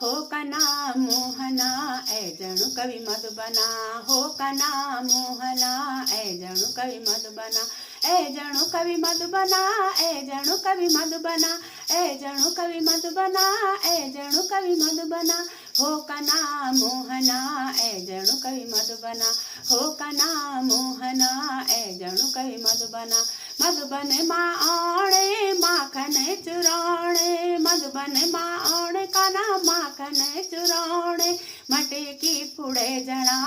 हो कना मोहना ए जणु कवि मधुबना, हो कना मोहना ए जणु कवि मधुबना, ए जणु कवि मधुबना, ए जणु कवि मधुबना, ए जणु कवि मधुबना, ए जणु कवि मधुबना, हो कना मोहना ए जणु कवि मधुबना, हो कना मोहना ए जणु कवि मधुबना। मधुबन मां आणे माखन चुराणे, मधुबन मां आणे काना माखन चुराणे, मटकी फुड़े जणा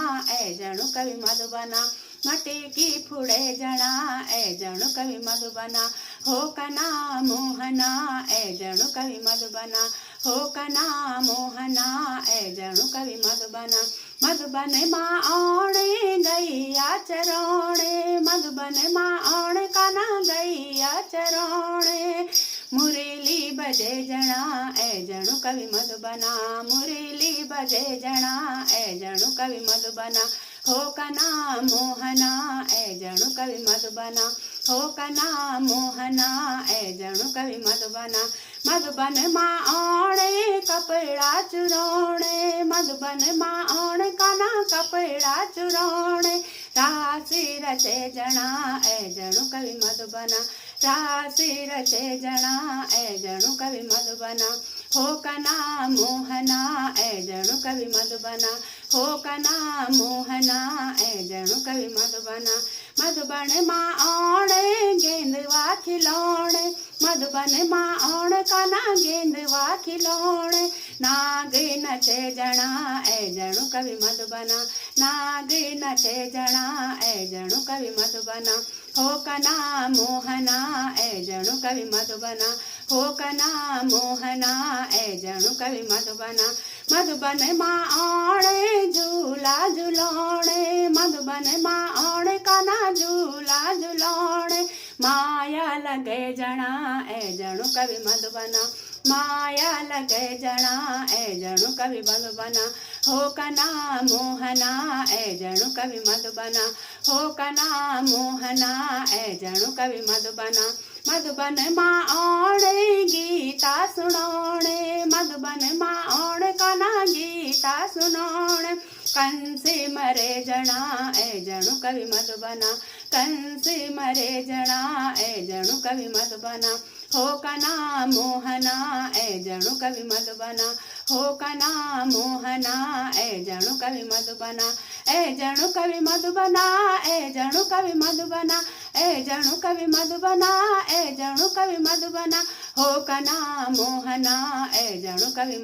ए जणु कवि मधुबना, मटकी फुड़े जणा ए जणु कवि मधुबना, हो कना मोहना ए जणु कवि मधुबना, हो कना मोहना ए जणु कवि मधुबना। मधुबन मां आणे गैया चराणे, मधुबन मां आणे काना गैया चराणे, मुरली बजे जणा ए जणु कवि मधुबना, मुरली बजे जणा ए जणु कवि मधुबना, हो कना मोहना ए जणु कवि मधुबना, हो कना मोहना ए जणु कवि मधुबना। मधुबन मां आणे कपड़ा चुराणे, मधुबन मां आणे काना कपड़ा चुराणे, राशि रचे जणा ए जणु कवि मधुबना, राशि रचे जणा ए जणु कवि मधुबना, हो कना मोहना ए जणु कवि मधुबना, हो कना मोहना ए जणु कवि मधुबना। मधुबन मां आणे गेंदवा खिलौणे, मधुबन मां आणे काना गेंदवा खिलौणे, नाग नचे जणा ए जणु कवि मधुबना, नाग नचे जणा ए जणु कवि मधुबना, हो कना मोहना ए जणु कवि मधुबना, हो कना मोहना ए जणु कवि मधुबना। मधुबन मां आणे झूला झुलाणे, मधुबन मां आणे काना झूला झुलाणे, माया लगे जणा ए जणु कवि मधुबना, माया लगे जणा ए जणु कवि मधुबना, हो कना मोहना ए जणु कवि मधुबना, हो कना मोहना ए जणु कवि मधुबना। मधुबन मां आणे गीता सुनाणे, मधुबन मां आणे काना गीता सुनाणे, कंसी मरे जणा ए जणु कवि मधुबना, कंसी मरे जणा ए जणु कवि मधुबना, हो कना मोहना ए जणु कवि मधुबना, हो कना मोहना ए जणु कवि मधुबना, ए जणु कवि मधुबना, ए जणु कवि मधुबना, ए जणु कवि मधुबना, ए जणु कवि मधुबना, हो कना मोहना ए जणु कवि